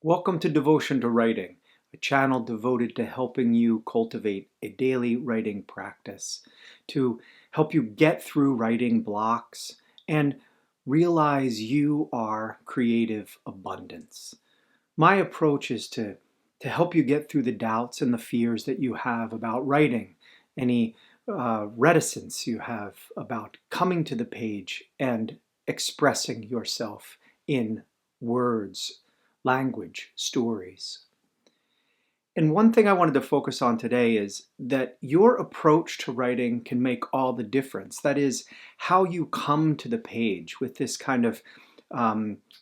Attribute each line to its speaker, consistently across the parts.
Speaker 1: Welcome to Devotion to Writing, a channel devoted to helping you cultivate a daily writing practice, to help you get through writing blocks and realize you are creative abundance. My approach is to help you get through the doubts and the fears that you have about writing, any reticence you have about coming to the page and expressing yourself in words, language, stories. And one thing I wanted to focus on today is that your approach to writing can make all the difference. That is, how you come to the page with this kind of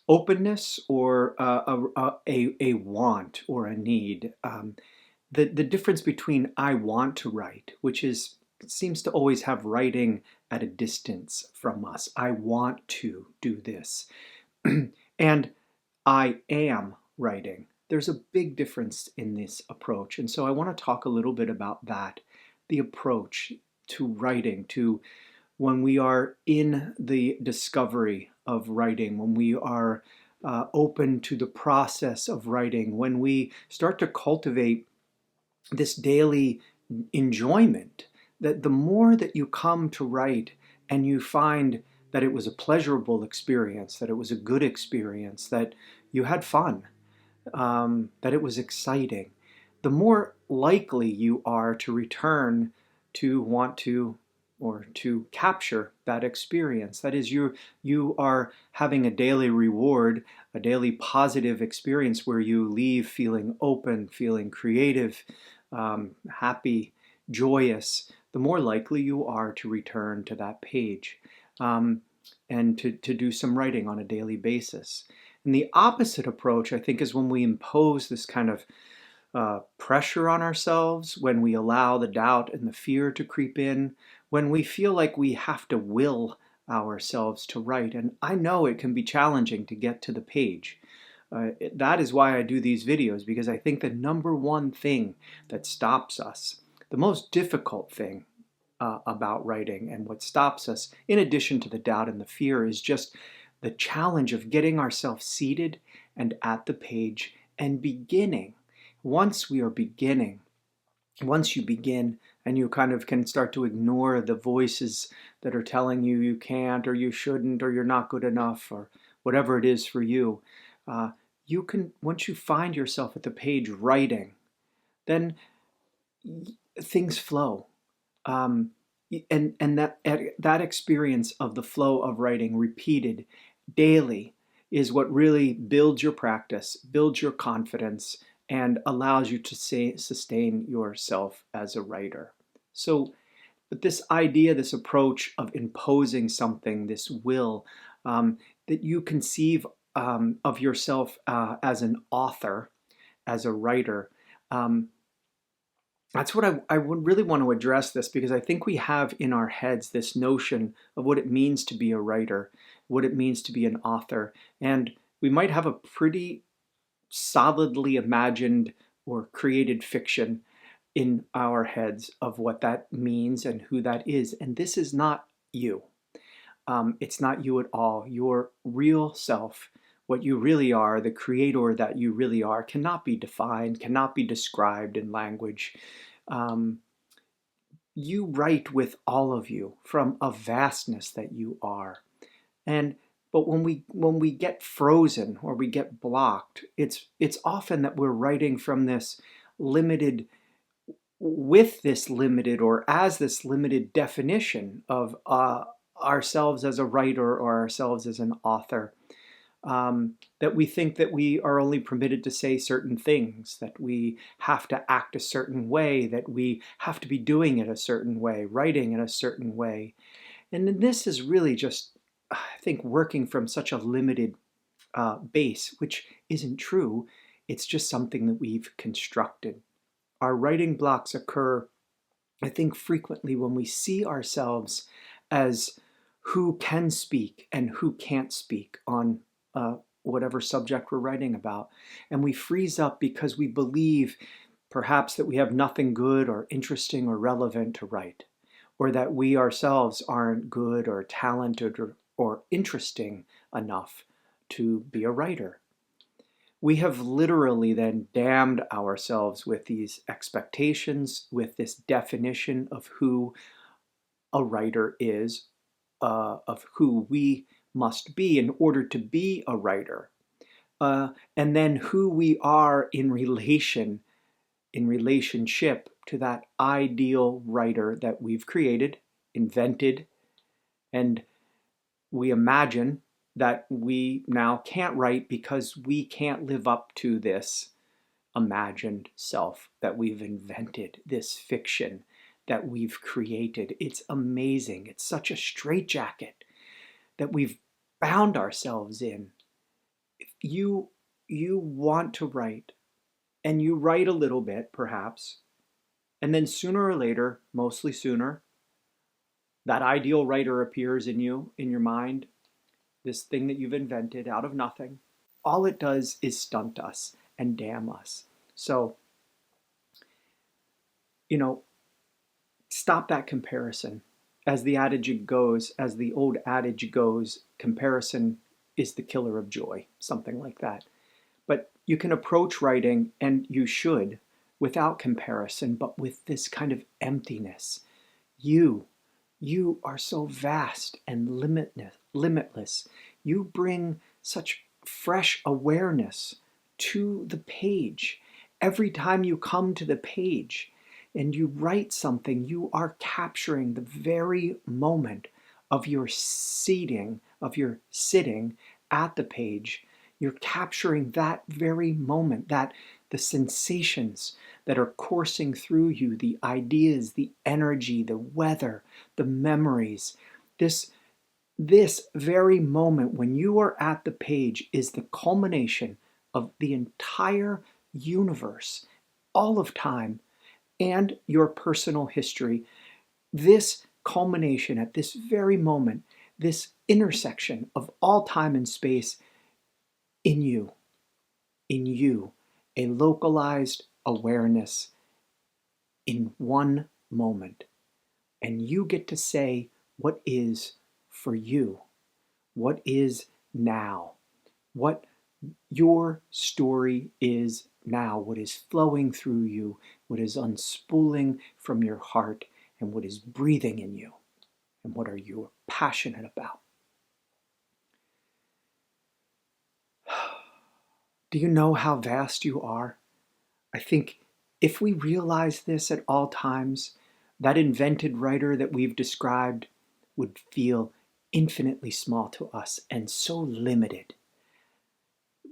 Speaker 1: openness or a want or a need. The difference between I want to write, which seems to always have writing at a distance from us. I want to do this. And I am writing. There's a big difference in this approach. And so I want to talk a little bit about that, the approach to writing, to when we are in the discovery of writing, when we are open to the process of writing, when we start to cultivate this daily enjoyment, that the more that you come to write and you find that it was a pleasurable experience, that it was a good experience, that you had fun, that it was exciting, the more likely you are to return to want to or to capture that experience. That is, you are having a daily reward, a daily positive experience where you leave feeling open, feeling creative, happy, joyous. The more likely you are to return to that page and to do some writing on a daily basis. And the opposite approach, I think, is when we impose this kind of pressure on ourselves, when we allow the doubt and the fear to creep in, when we feel like we have to will ourselves to write. And I know it can be challenging to get to the page. That is why I do these videos, because I think the number one thing that stops us, the most difficult thing about writing and what stops us, in addition to the doubt and the fear, is just the challenge of getting ourselves seated and at the page and beginning. Once we are beginning, once you begin and you kind of can start to ignore the voices that are telling you you can't or you shouldn't or you're not good enough or whatever it is for you, you can, once you find yourself at the page writing, then things flow. And that experience of the flow of writing repeated daily is what really builds your practice, builds your confidence, and allows you to sustain yourself as a writer. So, but this idea, this approach of imposing something, this will, that you conceive of yourself as an author, as a writer, that's what I would really want to address this, because I think we have in our heads this notion of what it means to be a writer, what it means to be an author, and we might have a pretty solidly imagined or created fiction in our heads of what that means and who that is. And this is not you. It's not you at all. Your real self, what you really are, the creator that you really are, cannot be defined, cannot be described in language. You write with all of you from a vastness that you are. But when we get frozen or we get blocked, it's often that we're writing from this limited, with this limited or as this limited definition of ourselves as a writer or ourselves as an author. That we think that we are only permitted to say certain things, that we have to act a certain way, that we have to be doing it a certain way, writing in a certain way. And then this is really just, I think, working from such a limited base, which isn't true. It's just something that we've constructed. Our writing blocks occur, I think, frequently when we see ourselves as who can speak and who can't speak on whatever subject we're writing about. And we freeze up because we believe perhaps that we have nothing good or interesting or relevant to write, or that we ourselves aren't good or talented or interesting enough to be a writer. we have literally then damned ourselves with these expectations, with this definition of who a writer is, of who we must be in order to be a writer, and then who we are in relationship to that ideal writer that we've created, invented, and we imagine that we now can't write because we can't live up to this imagined self that we've invented, this fiction that we've created. It's amazing. It's such a straitjacket that we've bound ourselves in. If you want to write, and you write a little bit, perhaps, and then sooner or later, mostly sooner, that ideal writer appears in you, in your mind, this thing that you've invented out of nothing. All it does is stunt us and damn us. So, stop that comparison. As the old adage goes, comparison is the killer of joy, something like that. But you can approach writing, and you should, without comparison, but with this kind of emptiness. You are so vast and limitless. You bring such fresh awareness to the page. Every time you come to the page and you write something, you are capturing the very moment of your sitting at the page. You're capturing that very moment, the sensations that are coursing through you, the ideas, the energy, the weather, the memories. This very moment when you are at the page is the culmination of the entire universe, all of time, and your personal history. This culmination at this very moment, this intersection of all time and space in you, a localized awareness in one moment. And you get to say what is for you, what is now, what your story is now, what is flowing through you, what is unspooling from your heart, and what is breathing in you, and what are you passionate about. Do you know how vast you are? I think if we realize this at all times, that invented writer that we've described would feel infinitely small to us and so limited.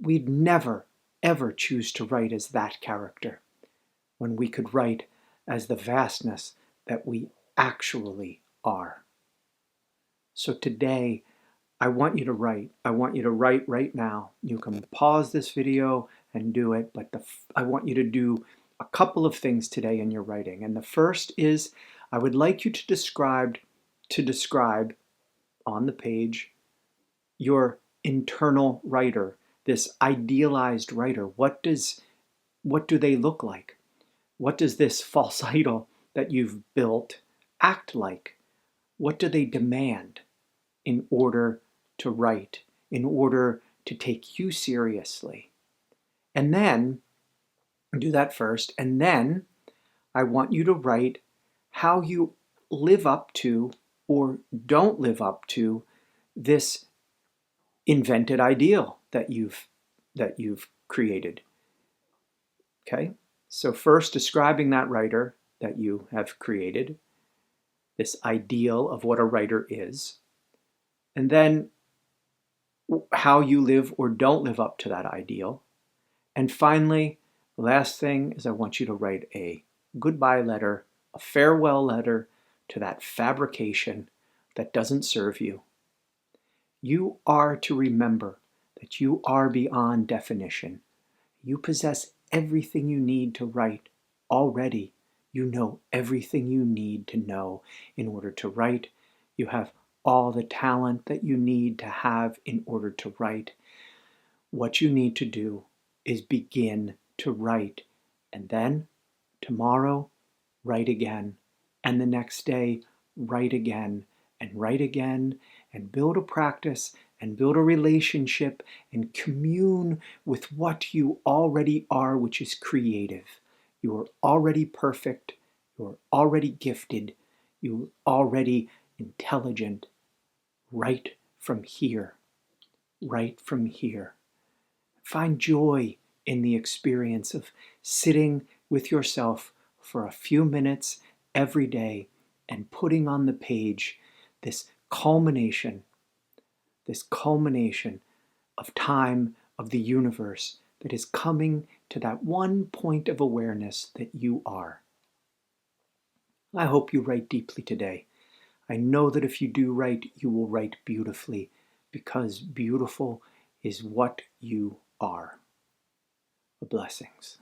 Speaker 1: We'd never, ever choose to write as that character when we could write as the vastness that we actually are. So today, I want you to write. I want you to write right now. You can pause this video and do it, but I want you to do a couple of things today in your writing. And the first is, I would like you to describe on the page your internal writer, this idealized writer. What do they look like? What does this false idol that you've built act like? What do they demand in order to write, in order to take you seriously? And then, do that first, and then I want you to write how you live up to or don't live up to this invented ideal that you've created. Okay? So first, describing that writer that you have created, this ideal of what a writer is, and then how you live or don't live up to that ideal. And finally, the last thing is I want you to write a goodbye letter, a farewell letter to that fabrication that doesn't serve you. You are to remember that you are beyond definition. You possess everything you need to write already. You know everything you need to know in order to write. You have all the talent that you need to have in order to write. What you need to do is begin to write, and then tomorrow, write again, and the next day, write again, and build a practice and build a relationship and commune with what you already are, which is creative. You are already perfect. You are already gifted. You are already intelligent. Right from here. Right from here. Find joy in the experience of sitting with yourself for a few minutes every day and putting on the page this culmination of time, of the universe that is coming to that one point of awareness that you are. I hope you write deeply today. I know that if you do write, you will write beautifully, because beautiful is what you are. Blessings.